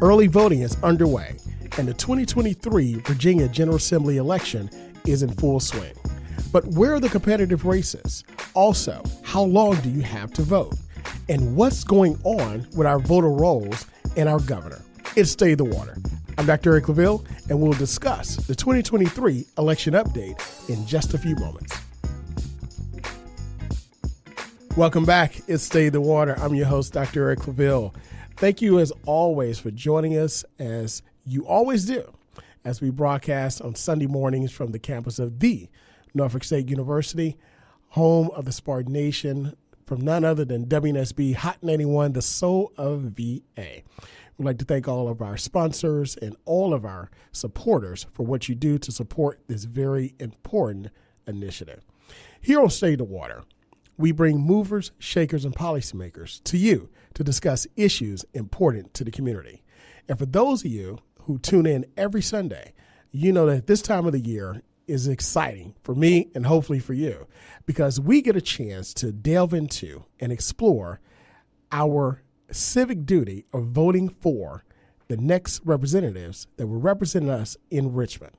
Early voting is underway, and the 2023 Virginia General Assembly election is in full swing. But where are the competitive races? Also, how long do you have to vote? And what's going on with our voter rolls and our governor? It's Stay the Water. I'm Dr. Eric LaVille, and we'll discuss the 2023 election update in just a few moments. Welcome back. It's Stay the Water. I'm your host, Dr. Eric LaVille. Thank you, as always, for joining us, as you always do, as we broadcast on Sunday mornings from the campus of the Norfolk State University, home of the Spartan Nation, from none other than WNSB Hot 91, the soul of VA. We'd like to thank all of our sponsors and all of our supporters for what you do to support this very important initiative. Here on Stay the Water, we bring movers, shakers, and policymakers to you to discuss issues important to the community. And for those of you who tune in every Sunday, you know that this time of the year is exciting for me and hopefully for you, because we get a chance to delve into and explore our civic duty of voting for the next representatives that will represent us in Richmond.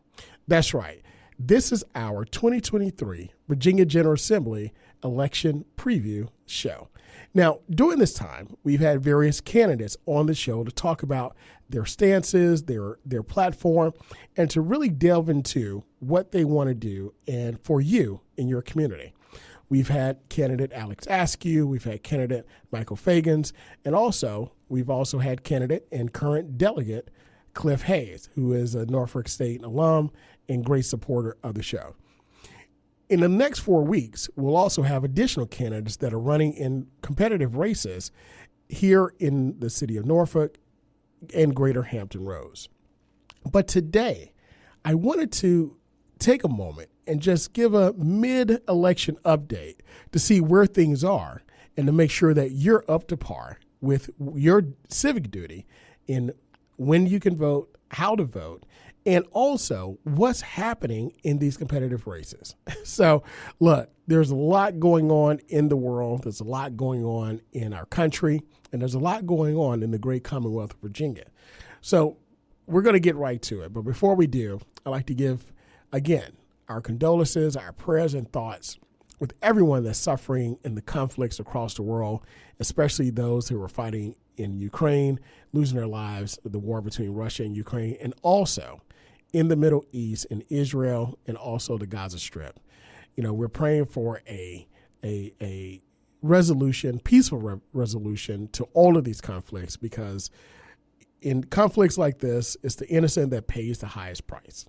That's right. This is our 2023 Virginia General Assembly election preview show. Now, during this time, we've had various candidates on the show to talk about their stances, their platform, and to really delve into what they want to do and for you in your community. We've had candidate Alex Askew, we've had candidate Michael Fagans, and we've also had candidate and current delegate Cliff Hayes, who is a Norfolk State alum and great supporter of the show. In the next 4 weeks, we'll also have additional candidates that are running in competitive races here in the city of Norfolk and Greater Hampton Roads. But today, I wanted to take a moment and just give a mid-election update to see where things are and to make sure that you're up to par with your civic duty in when you can vote, how to vote, and also what's happening in these competitive races. So, look, there's a lot going on in the world. There's a lot going on in our country, and there's a lot going on in the great Commonwealth of Virginia. So we're going to get right to it. But before we do, I'd like to give, again, our condolences, our prayers and thoughts with everyone that's suffering in the conflicts across the world, especially those who are fighting in Ukraine, losing their lives, the war between Russia and Ukraine, and also in the Middle East, in Israel, and also the Gaza Strip. You know, we're praying for a resolution, peaceful resolution to all of these conflicts, because in conflicts like this, it's the innocent that pays the highest price.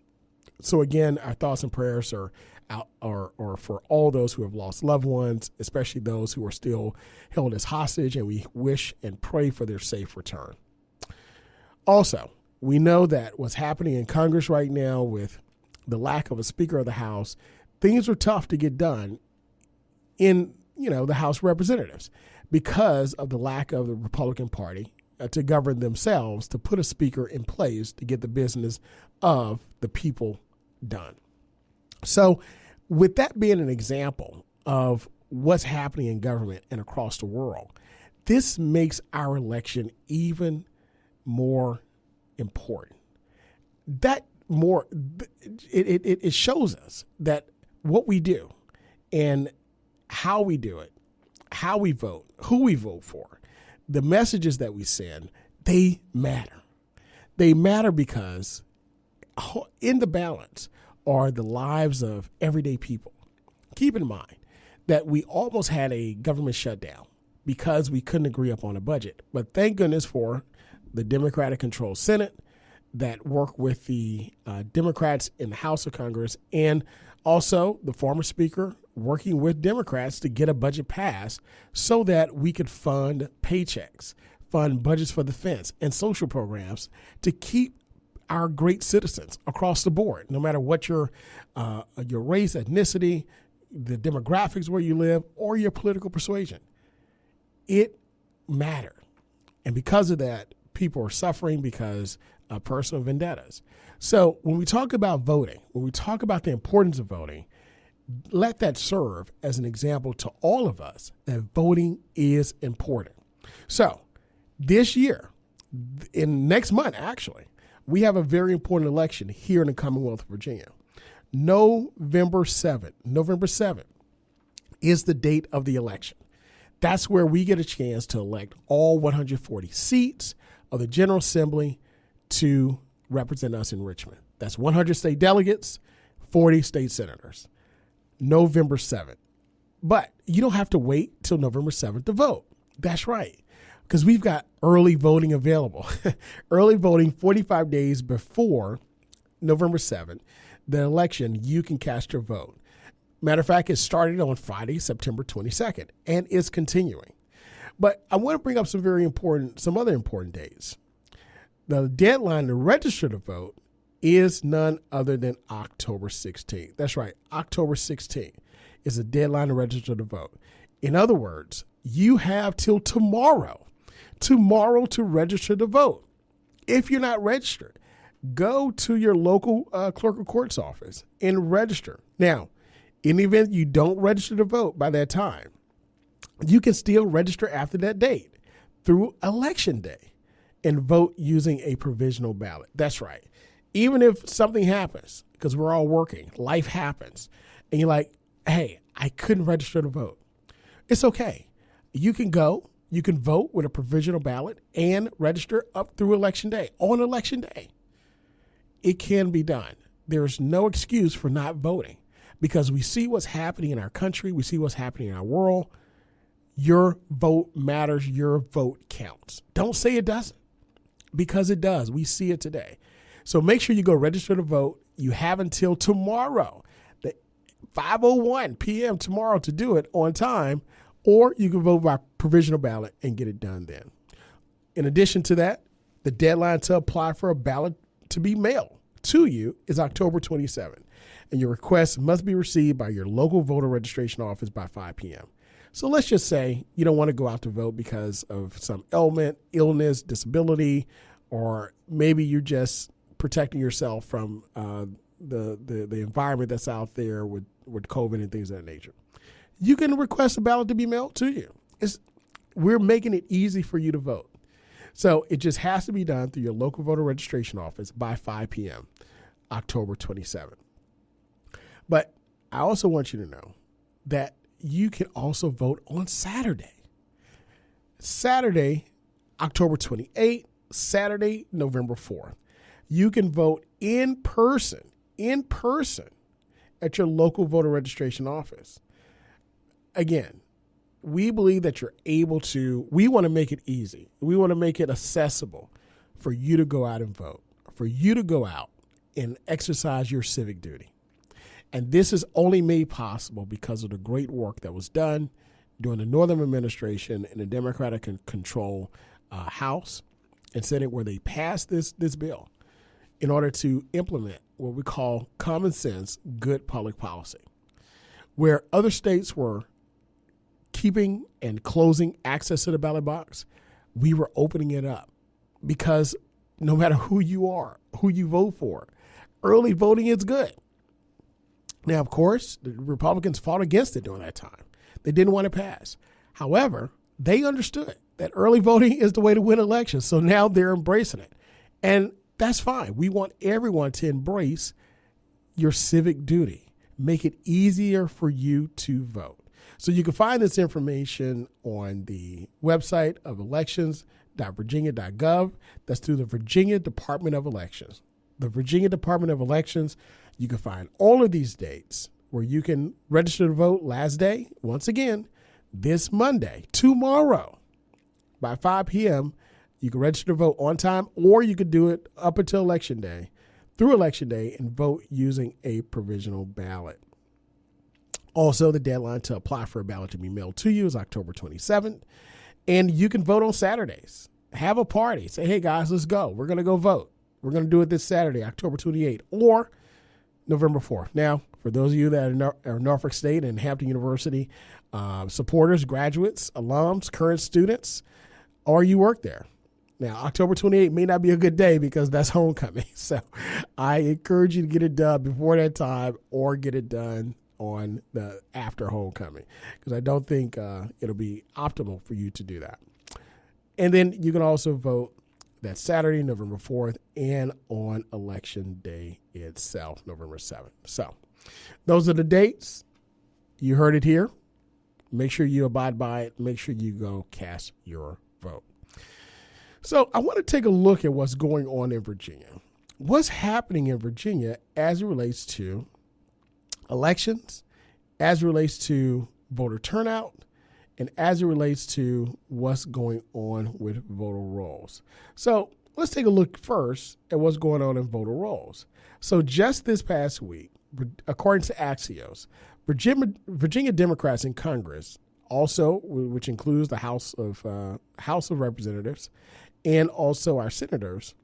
So again, our thoughts and prayers are for all those who have lost loved ones, especially those who are still held as hostage, and we wish and pray for their safe return. Also, we know that what's happening in Congress right now with the lack of a Speaker of the House, things are tough to get done in, the House of Representatives because of the lack of the Republican Party to govern themselves, to put a speaker in place to get the business of the people done. So with that being an example of what's happening in government and across the world, this makes our election even more important. It shows us that what we do and how we do it, how we vote, who we vote for, the messages that we send, they matter. They matter because in the balance are the lives of everyday people. Keep in mind that we almost had a government shutdown because we couldn't agree upon a budget. But thank goodness for the Democratic-controlled Senate that worked with the Democrats in the House of Congress, and also the former Speaker working with Democrats to get a budget passed so that we could fund paychecks, fund budgets for defense and social programs to keep our great citizens across the board, no matter what your race, ethnicity, the demographics where you live, or your political persuasion. It mattered. And because of that, people are suffering because of personal vendettas. So when we talk about voting, when we talk about the importance of voting, let that serve as an example to all of us that voting is important. So this year, in next month, actually, we have a very important election here in the Commonwealth of Virginia. November 7th is the date of the election. That's where we get a chance to elect all 140 seats of the General Assembly to represent us in Richmond. That's 100 state delegates, 40 state senators. November 7th. But you don't have to wait till November 7th to vote. That's right, because we've got early voting available. Early voting 45 days before November 7th, the election, you can cast your vote. Matter of fact, it started on Friday, September 22nd, and is continuing. But I want to bring up some other important dates. The deadline to register to vote is none other than October 16th. That's right, October 16th is the deadline to register to vote. In other words, you have till tomorrow to register to vote. If you're not registered, go to your local clerk of court's office and register. Now, in the event you don't register to vote by that time, you can still register after that date through Election Day and vote using a provisional ballot. That's right. Even if something happens, because we're all working, life happens, and you're like, hey, I couldn't register to vote. It's okay. You can vote with a provisional ballot and register up through Election Day. On Election Day, it can be done. There's no excuse for not voting. Because we see what's happening in our country. We see what's happening in our world. Your vote matters. Your vote counts. Don't say it doesn't, because it does. We see it today. So make sure you go register to vote. You have until tomorrow, the 5:01 p.m. tomorrow to do it on time, or you can vote by provisional ballot and get it done then. In addition to that, the deadline to apply for a ballot to be mailed to you is October 27th. And your request must be received by your local voter registration office by 5 p.m. So let's just say you don't want to go out to vote because of some ailment, illness, disability, or maybe you're just protecting yourself from the environment that's out there with COVID and things of that nature. You can request a ballot to be mailed to you. We're making it easy for you to vote. So it just has to be done through your local voter registration office by 5 p.m., October 27th. But I also want you to know that you can also vote on Saturday. Saturday, October 28th, Saturday, November 4th. You can vote in person at your local voter registration office. Again, we believe that we want to make it easy. We want to make it accessible for you to go out and vote, for you to go out and exercise your civic duty. And this is only made possible because of the great work that was done during the Northam administration in the Democratic control House and Senate, where they passed this bill in order to implement what we call common sense, good public policy. Where other states were keeping and closing access to the ballot box, we were opening it up, because no matter who you are, who you vote for, early voting is good. Now, of course, the Republicans fought against it during that time. They didn't want to pass. However, they understood that early voting is the way to win elections. So now they're embracing it. And that's fine. We want everyone to embrace your civic duty. Make it easier for you to vote. So you can find this information on the website of elections.virginia.gov. That's through the Virginia Department of Elections. The Virginia Department of Elections, you can find all of these dates where you can register to vote. Last day, once again, this Monday, tomorrow, by 5 p.m., you can register to vote on time, or you could do it up until Election Day, through Election Day, and vote using a provisional ballot. Also, the deadline to apply for a ballot to be mailed to you is October 27th, and you can vote on Saturdays. Have a party. Say, hey, guys, let's go. We're going to go vote. We're going to do it this Saturday, October 28th, or November 4th. Now, for those of you that are Norfolk State and Hampton University supporters, graduates, alums, current students, or you work there. Now, October 28th may not be a good day because that's homecoming. So I encourage you to get it done before that time, or get it done on the after homecoming, because I don't think it'll be optimal for you to do that. And then you can also vote That's Saturday, November 4th, and on Election Day itself, November 7th. So those are the dates. You heard it here. Make sure you abide by it. Make sure you go cast your vote. So I want to take a look at what's going on in Virginia. What's happening in Virginia as it relates to elections, as it relates to voter turnout, and as it relates to what's going on with voter rolls. So let's take a look first at what's going on in voter rolls. So just this past week, according to Axios, Virginia Democrats in Congress, also, which includes the House of Representatives and also our senators,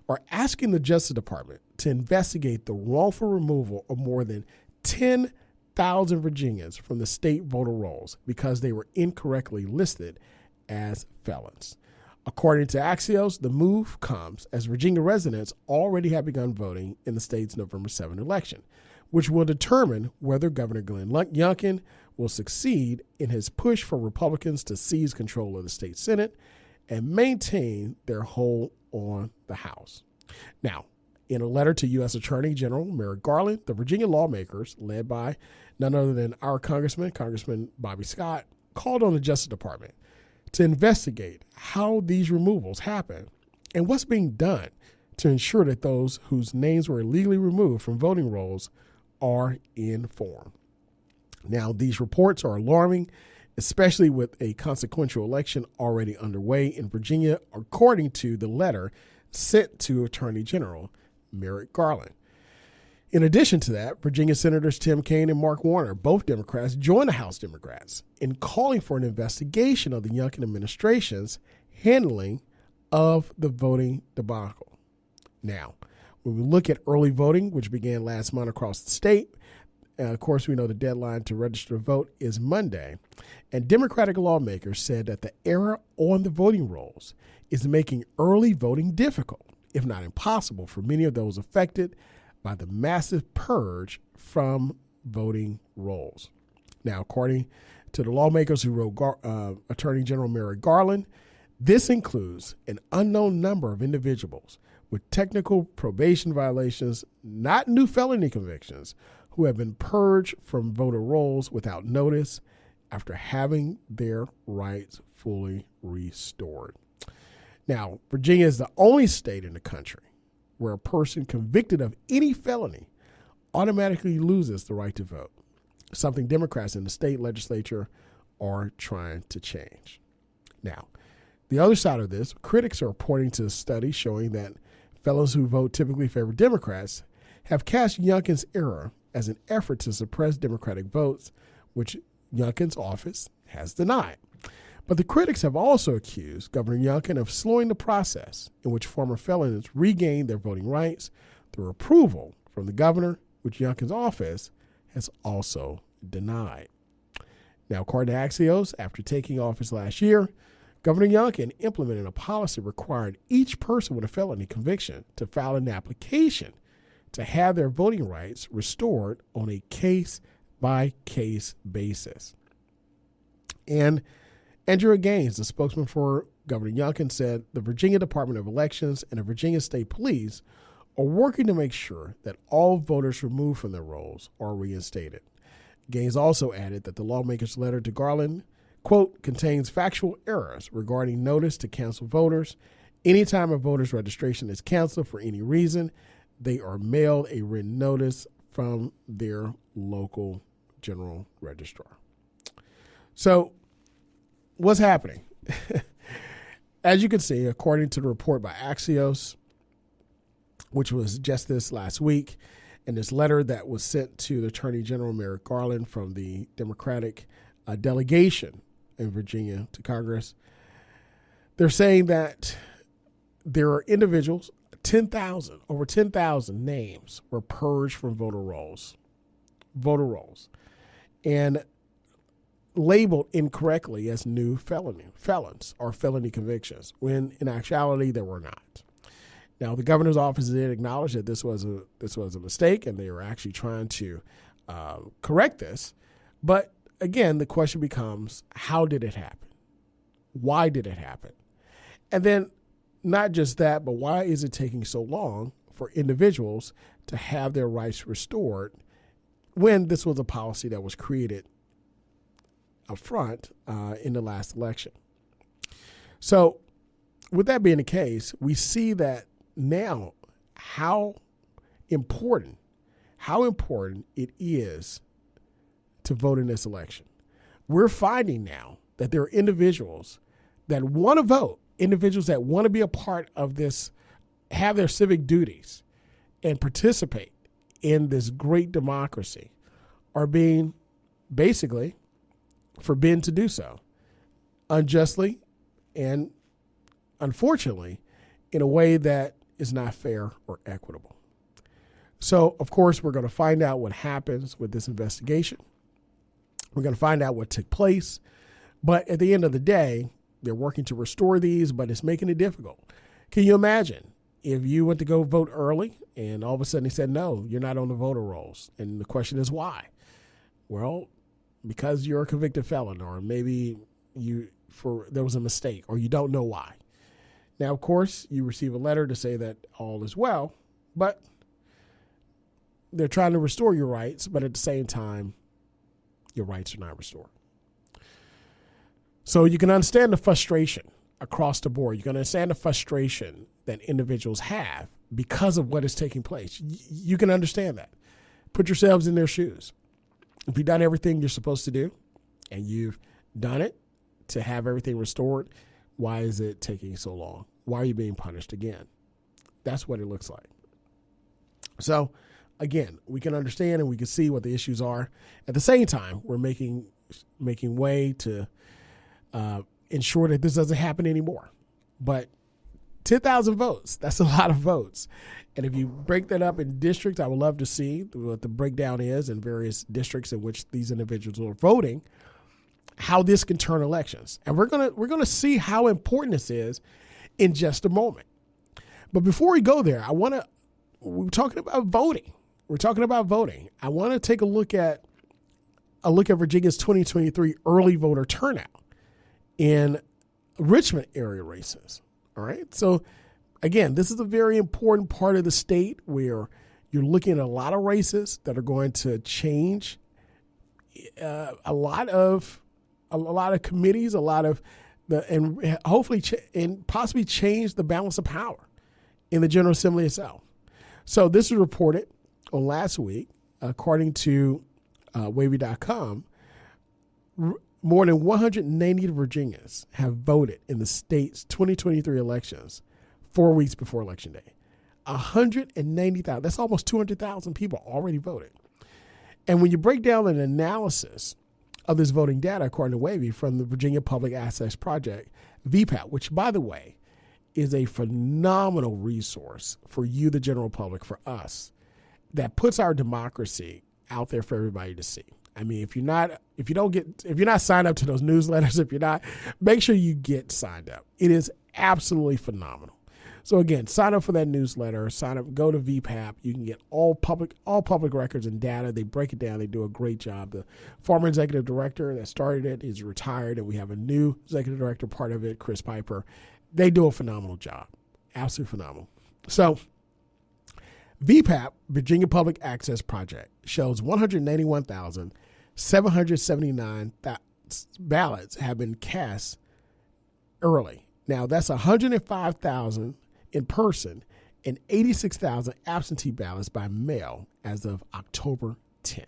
are asking the Justice Department to investigate the wrongful removal of more than 10,000 Virginians from the state voter rolls because they were incorrectly listed as felons. According to Axios, the move comes as Virginia residents already have begun voting in the state's November 7 election, which will determine whether Governor Glenn Youngkin will succeed in his push for Republicans to seize control of the state Senate and maintain their hold on the House. Now, in a letter to U.S. Attorney General Merrick Garland, the Virginia lawmakers, led by none other than our Congressman Bobby Scott, called on the Justice Department to investigate how these removals happen and what's being done to ensure that those whose names were illegally removed from voting rolls are informed. Now, these reports are alarming, especially with a consequential election already underway in Virginia, according to the letter sent to Attorney General Merrick Garland. In addition to that, Virginia Senators Tim Kaine and Mark Warner, both Democrats, joined the House Democrats in calling for an investigation of the Youngkin administration's handling of the voting debacle. Now, when we look at early voting, which began last month across the state, of course, we know the deadline to register to vote is Monday, and Democratic lawmakers said that the error on the voting rolls is making early voting difficult, if not impossible, for many of those affected by the massive purge from voting rolls. Now, according to the lawmakers who wrote Attorney General Merrick Garland, this includes an unknown number of individuals with technical probation violations, not new felony convictions, who have been purged from voter rolls without notice after having their rights fully restored. Now, Virginia is the only state in the country where a person convicted of any felony automatically loses the right to vote, something Democrats in the state legislature are trying to change. Now, the other side of this, critics are pointing to a study showing that felons who vote typically favor Democrats have cast Youngkin's error as an effort to suppress Democratic votes, which Youngkin's office has denied. But the critics have also accused Governor Youngkin of slowing the process in which former felons regain their voting rights through approval from the governor, which Youngkin's office has also denied. Now, according to Axios, after taking office last year, Governor Youngkin implemented a policy requiring each person with a felony conviction to file an application to have their voting rights restored on a case-by-case basis. And Andrea Gaines, the spokesman for Governor Youngkin, said the Virginia Department of Elections and the Virginia State Police are working to make sure that all voters removed from their rolls are reinstated. Gaines also added that the lawmakers' letter to Garland, quote, contains factual errors regarding notice to cancel voters. Anytime a voter's registration is canceled for any reason, they are mailed a written notice from their local general registrar. So, what's happening? As you can see, according to the report by Axios, which was just this last week, and this letter that was sent to the Attorney General Merrick Garland from the Democratic delegation in Virginia to Congress, they're saying that there are individuals, over 10,000 names were purged from voter rolls, and labeled incorrectly as new felons or felony convictions, when in actuality they were not. Now, the governor's office did acknowledge that this was a mistake, and they were actually trying to correct this. But again, the question becomes, how did it happen? Why did it happen? And then not just that, but why is it taking so long for individuals to have their rights restored when this was a policy that was created up front in the last election? So with that being the case, we see that now how important it is to vote in this election. We're finding now that there are individuals that want to vote, individuals that want to be a part of this, have their civic duties and participate in this great democracy, are being basically forbidden to do so unjustly and unfortunately in a way that is not fair or equitable. So, of course, we're going to find out what happens with this investigation. We're going to find out what took place. But at the end of the day, they're working to restore these, but it's making it difficult. Can you imagine if you went to go vote early and all of a sudden they said, no, you're not on the voter rolls? And the question is why? Well, because you're a convicted felon, or maybe there was a mistake, or you don't know why. Now, of course, you receive a letter to say that all is well, but they're trying to restore your rights, but at the same time, your rights are not restored. So you can understand the frustration across the board. You can understand the frustration that individuals have because of what is taking place. You can understand that. Put yourselves in their shoes. If you've done everything you're supposed to do and you've done it to have everything restored, why is it taking so long? Why are you being punished again? That's what it looks like. So, again, we can understand and we can see what the issues are. At the same time, we're making way to ensure that this doesn't happen anymore. But 10,000 votes, that's a lot of votes. And if you break that up in districts, I would love to see what the breakdown is in various districts in which these individuals are voting, how this can turn elections. And we're gonna see how important this is in just a moment. But before we go there, we're talking about voting. I want to take a look at Virginia's 2023 early voter turnout in Richmond area races. All right. So again, this is a very important part of the state where you're looking at a lot of races that are going to change a lot of committees, and hopefully and possibly change the balance of power in the General Assembly itself. So this was reported on last week, according to Wavy.com. More than 190 Virginians have voted in the state's 2023 elections 4 weeks before Election Day. 190,000. That's almost 200,000 people already voted. And when you break down an analysis of this voting data, according to Wavy, from the Virginia Public Access Project, VPAP, which, by the way, is a phenomenal resource for you, the general public, for us, that puts our democracy out there for everybody to see. I mean, if you're not signed up to those newsletters, make sure you get signed up. It is absolutely phenomenal. So again, sign up for that newsletter, go to VPAP. You can get all public records and data. They break it down. They do a great job. The former executive director that started it is retired, and we have a new executive director part of it, Chris Piper. They do a phenomenal job. Absolutely phenomenal. So VPAP, Virginia Public Access Project, shows 191,779 ballots have been cast early. Now, that's 105,000 in person and 86,000 absentee ballots by mail as of October 10th.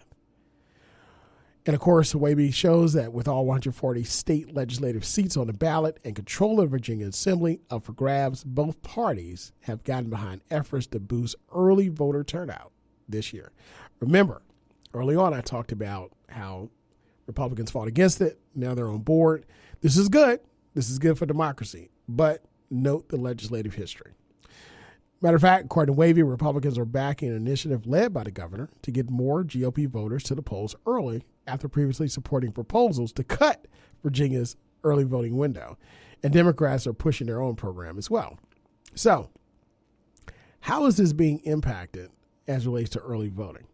And of course, Wavy shows that with all 140 state legislative seats on the ballot and control of Virginia Assembly up for grabs, both parties have gotten behind efforts to boost early voter turnout this year. Remember, early on I talked about how Republicans fought against it. Now they're on board. This is good. This is good for democracy. But note the legislative history. Matter of fact, according to Wavy, Republicans are backing an initiative led by the governor to get more GOP voters to the polls early after previously supporting proposals to cut Virginia's early voting window. And Democrats are pushing their own program as well. So how is this being impacted as relates to early voting?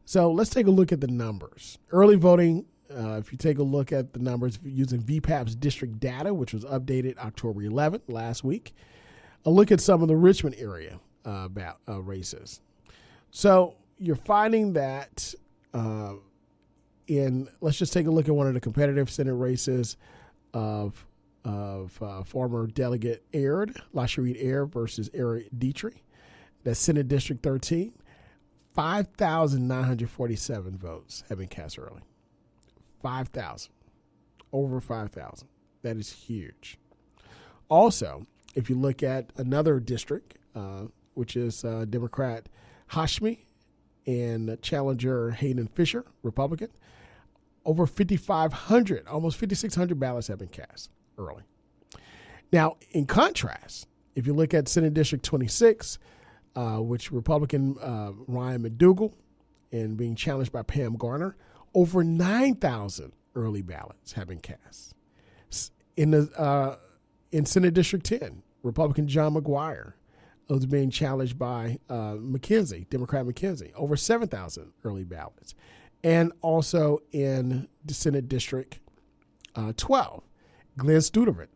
So let's take a look at the numbers. Early voting, if you take a look at the numbers using VPAP's district data, which was updated October 11th last week, a look at some of the Richmond area races. So you're finding that let's just take a look at one of the competitive Senate races of former Delegate Aird, LaSheried Aird versus Eric Dietrich. That's Senate District 13. 5,947 votes have been cast early. 5,000. Over 5,000. That is huge. Also, if you look at another district, which is Democrat Hashmi and challenger Hayden Fisher, Republican, over 5,500, almost 5,600 ballots have been cast early. Now, in contrast, if you look at Senate District 26, which Republican Ryan McDougal and being challenged by Pam Garner, over 9,000 early ballots have been cast. In Senate District 10, Republican John McGuire was being challenged by Democrat McKenzie, over 7,000 early ballots. And also in the Senate District 12, Glenn Studerman,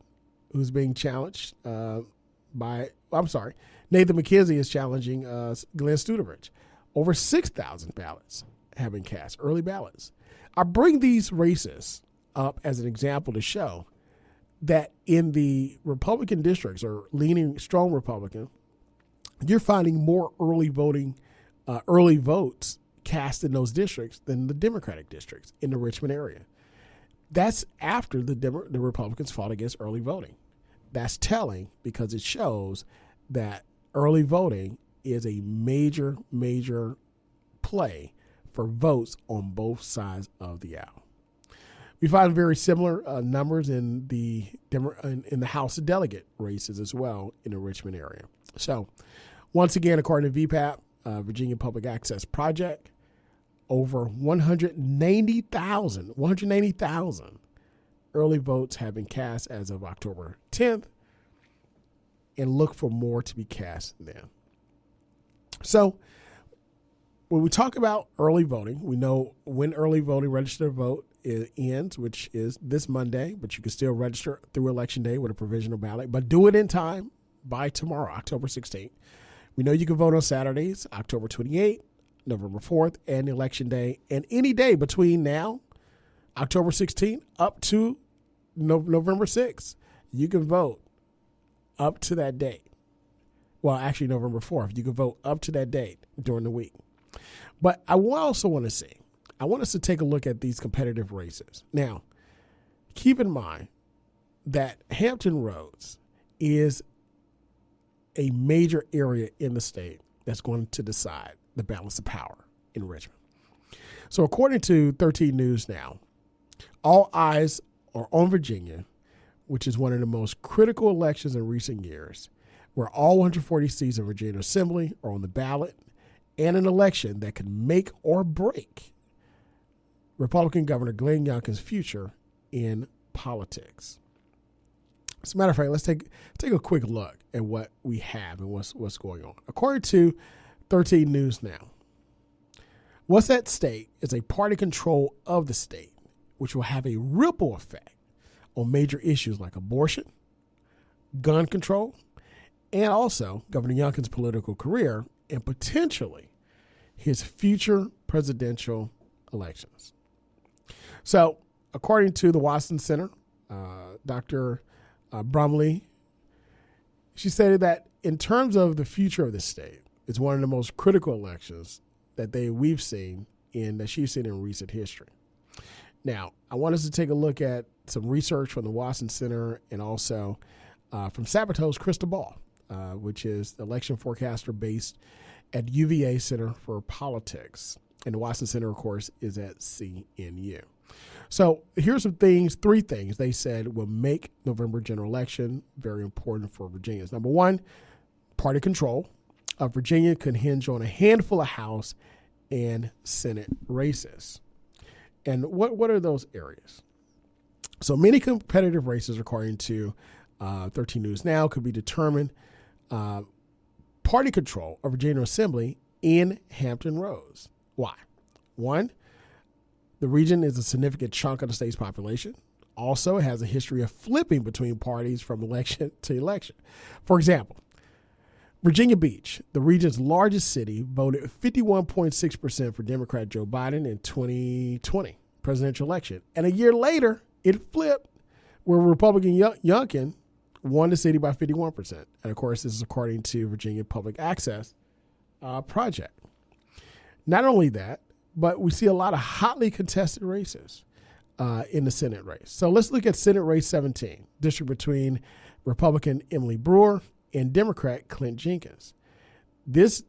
who's being challenged Nathan McKenzie is challenging Glenn Studerman. Over 6,000 ballots have been cast, early ballots. I bring these races up as an example to show that in the Republican districts, or leaning strong Republican, you're finding more early votes cast in those districts than the Democratic districts in the Richmond area. That's after the Republicans fought against early voting. That's telling because it shows that early voting is a major, major play for votes on both sides of the aisle. We find very similar numbers in the House of Delegate races as well in the Richmond area. So, once again, according to VPAP, Virginia Public Access Project, over 190,000 early votes have been cast as of October 10th, and look for more to be cast then. So, when we talk about early voting, we know when early voting, register to vote ends, which is this Monday, but you can still register through Election Day with a provisional ballot, but do it in time by tomorrow, October 16th. We know you can vote on Saturdays, October 28th, November 4th, and Election Day, and any day between now, October 16th, up to November 6th. You can vote up to that date. Well, actually, November 4th. You can vote up to that date during the week. But I also want us to take a look at these competitive races. Now, keep in mind that Hampton Roads is a major area in the state that's going to decide the balance of power in Richmond. So according to 13 News Now, all eyes are on Virginia, which is one of the most critical elections in recent years, where all 140 seats of Virginia Assembly are on the ballot, and an election that could make or break Republican Governor Glenn Youngkin's future in politics. As a matter of fact, let's take a quick look at what we have and what's going on. According to 13 News Now, what's at stake is a party control of the state, which will have a ripple effect on major issues like abortion, gun control, and also Governor Youngkin's political career and potentially his future presidential elections. So, according to the Watson Center, Dr. Brumley, she stated that in terms of the future of the state, it's one of the most critical elections that she's seen in recent history. Now, I want us to take a look at some research from the Watson Center and also from Sabato's Crystal Ball, which is the election forecaster based at UVA Center for Politics. And the Watson Center, of course, is at CNU. So here's some things, 3 things they said will make November general election very important for Virginians. Number 1, party control of Virginia could hinge on a handful of House and Senate races. And what are those areas? So many competitive races, according to 13 News Now, could be determined party control of Virginia Assembly in Hampton Roads. Why? 1, the region is a significant chunk of the state's population. Also, it has a history of flipping between parties from election to election. For example, Virginia Beach, the region's largest city, voted 51.6% for Democrat Joe Biden in 2020 presidential election. And a year later, it flipped where Republican Youngkin won the city by 51%. And of course, this is according to Virginia Public Access Project. Not only that, but we see a lot of hotly contested races in the Senate race. So let's look at Senate race 17, district between Republican Emily Brewer and Democrat Clint Jenkins. This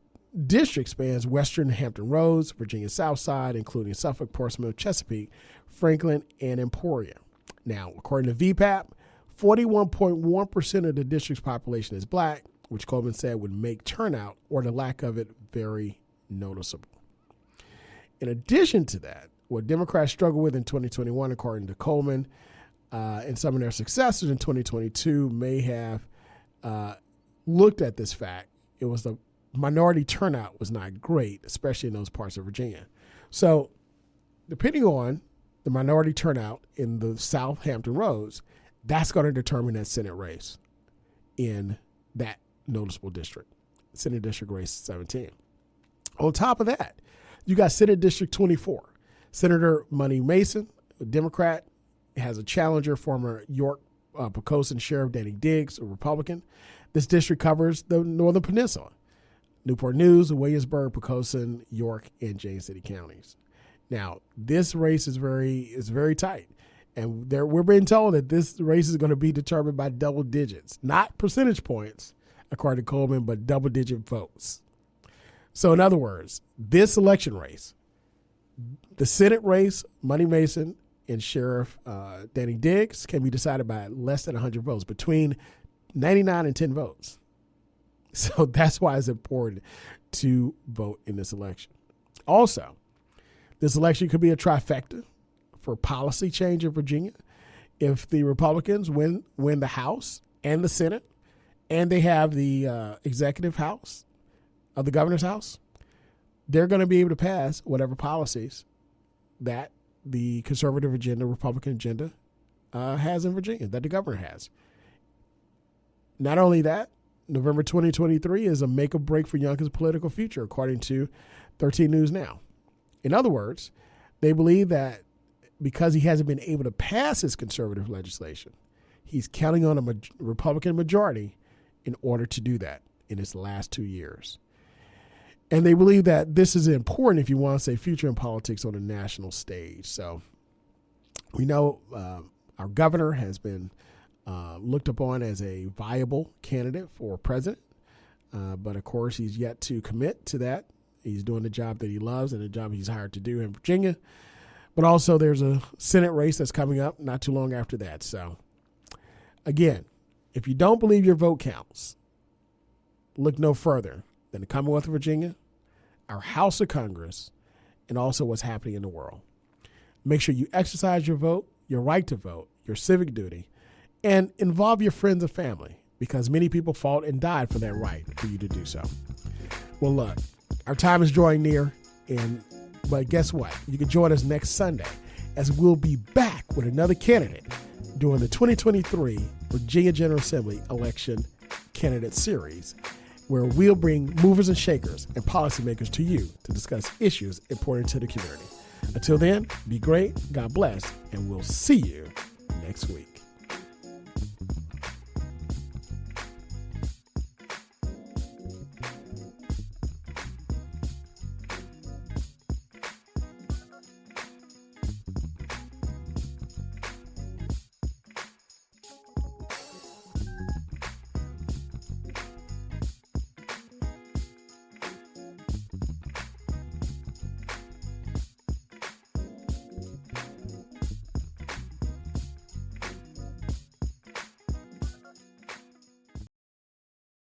district spans western Hampton Roads, Virginia's South Side, including Suffolk, Portsmouth, Chesapeake, Franklin, and Emporia. Now, according to VPAP, 41.1% of the district's population is black, which Coleman said would make turnout or the lack of it very noticeable. In addition to that, what Democrats struggled with in 2021, according to Coleman, and some of their successors in 2022 may have looked at this fact. It was the minority turnout was not great, especially in those parts of Virginia. So depending on the minority turnout in the Southampton Roads, that's going to determine that Senate race in that noticeable district, Senate District Race 17. On top of that, you got Senate District 24. Senator Money Mason, a Democrat, has a challenger, former York Poquoson Sheriff Danny Diggs, a Republican. This district covers the Northern Peninsula, Newport News, Williamsburg, Poquoson, York, and James City counties. Now, this race is very tight. And we're being told that this race is going to be determined by double digits, not percentage points, according to Coleman, but double-digit votes. So in other words, this election race, the Senate race, Money Mason and Sheriff Danny Diggs, can be decided by less than 100 votes, between 99 and 10 votes. So that's why it's important to vote in this election. Also, this election could be a trifecta for policy change in Virginia. If the Republicans win the House and the Senate, and they have the executive house of the governor's house, they're going to be able to pass whatever policies that the conservative agenda, Republican agenda has in Virginia, that the governor has. Not only that, November 2023 is a make or break for Youngkin's political future, according to 13 News Now. In other words, they believe that because he hasn't been able to pass his conservative legislation, he's counting on a Republican majority in order to do that in his last 2 years. And they believe that this is important if you want to say future in politics on a national stage. So we know our governor has been looked upon as a viable candidate for president. But of course, he's yet to commit to that. He's doing the job that he loves and the job he's hired to do in Virginia. But also there's a Senate race that's coming up not too long after that. So again, if you don't believe your vote counts, look no further than the Commonwealth of Virginia, our House of Congress, and also what's happening in the world. Make sure you exercise your vote, your right to vote, your civic duty, and involve your friends and family, because many people fought and died for that right for you to do so. Well, look, our time is drawing near, but guess what? You can join us next Sunday as we'll be back with another candidate during the 2023 Virginia General Assembly Election Candidate Series, where we'll bring movers and shakers and policymakers to you to discuss issues important to the community. Until then, be great, God bless, and we'll see you next week.